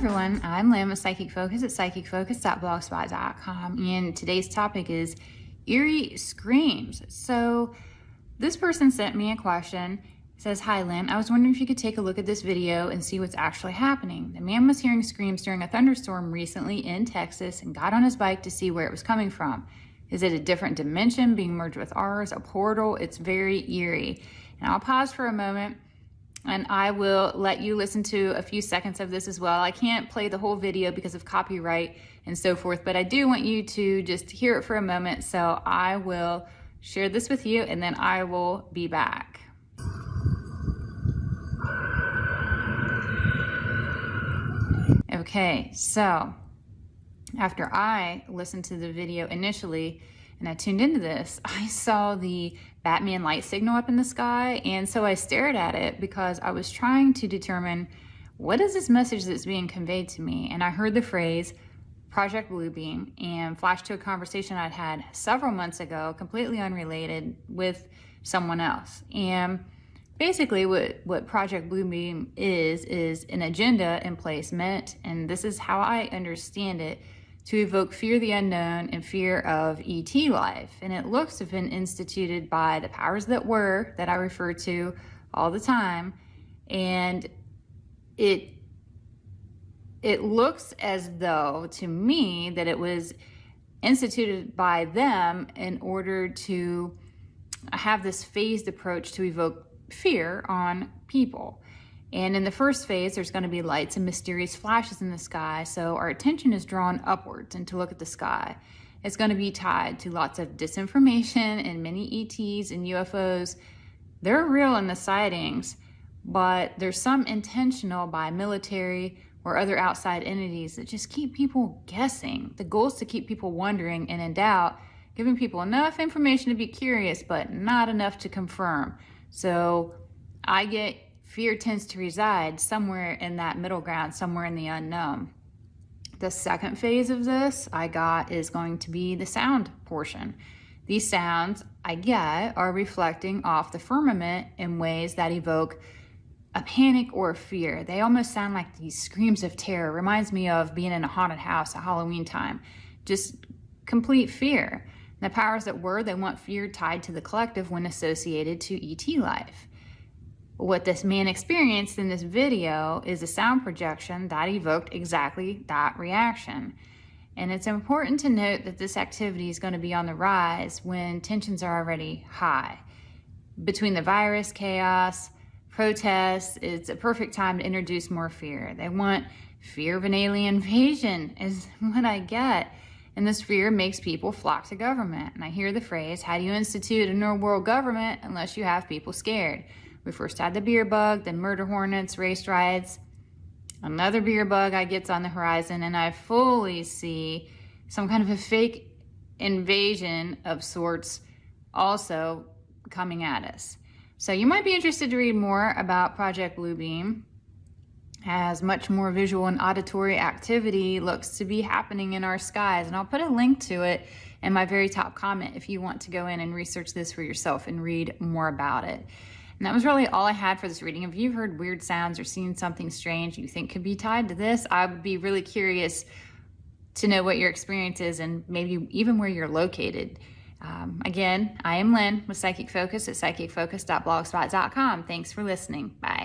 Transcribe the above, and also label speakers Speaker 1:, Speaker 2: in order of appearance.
Speaker 1: everyone, I'm Lynn with Psychic Focus at psychicfocus.blogspot.com, and today's topic is eerie screams. So this person sent me a question. It says, "Hi Lynn, I was wondering if you could take a look at this video and see what's actually happening. The man was hearing screams during a thunderstorm recently in Texas and got on his bike to see where it was coming from. Is it a different dimension being merged with ours, a portal? It's very eerie." And I'll pause for a moment and I will let you listen to a few seconds of this as well. I can't play the whole video because of copyright and so forth, but I do want you to just hear it for a moment. So I will share this with you and then I will be back. Okay, so after I listened to the video initially and I tuned into this, I saw the Batman light signal up in the sky, and so I stared at it because I was trying to determine what is this message that's being conveyed to me. And I heard the phrase Project Bluebeam and flashed to a conversation I'd had several months ago, completely unrelated, with someone else. And basically what Project Bluebeam is an agenda in place meant, and this is how I understand it, to evoke fear of the unknown and fear of ET life. And it looks to have been instituted by the powers that were, that I refer to all the time. And it looks as though, to me, that it was instituted by them in order to have this phased approach to evoke fear on people. And in the first phase, there's going to be lights and mysterious flashes in the sky, so our attention is drawn upwards and to look at the sky. It's going to be tied to lots of disinformation and many ETs and UFOs. They're real in the sightings, but there's some intentional by military or other outside entities that just keep people guessing. The goal is to keep people wondering and in doubt, giving people enough information to be curious, but not enough to confirm. So I get fear tends to reside somewhere in that middle ground, somewhere in the unknown. The second phase of this I got is going to be the sound portion. These sounds I get are reflecting off the firmament in ways that evoke a panic or a fear. They almost sound like these screams of terror. Reminds me of being in a haunted house at Halloween time. Just complete fear. And the powers that were, they want fear tied to the collective when associated to ET life. What this man experienced in this video is a sound projection that evoked exactly that reaction. And it's important to note that this activity is going to be on the rise when tensions are already high. Between the virus, chaos, protests, it's a perfect time to introduce more fear. They want fear of an alien invasion is what I get. And this fear makes people flock to government. And I hear the phrase, how do you institute a new world government unless you have people scared? We first had the beer bug, then murder hornets, race riots. Another beer bug I get's on the horizon, and I fully see some kind of a fake invasion of sorts also coming at us. So you might be interested to read more about Project Bluebeam, as much more visual and auditory activity looks to be happening in our skies. And I'll put a link to it in my very top comment if you want to go in and research this for yourself and read more about it. And that was really all I had for this reading. If you've heard weird sounds or seen something strange you think could be tied to this, I would be really curious to know what your experience is and maybe even where you're located. Again, I am Lynn with Psychic Focus at psychicfocus.blogspot.com. Thanks for listening. Bye.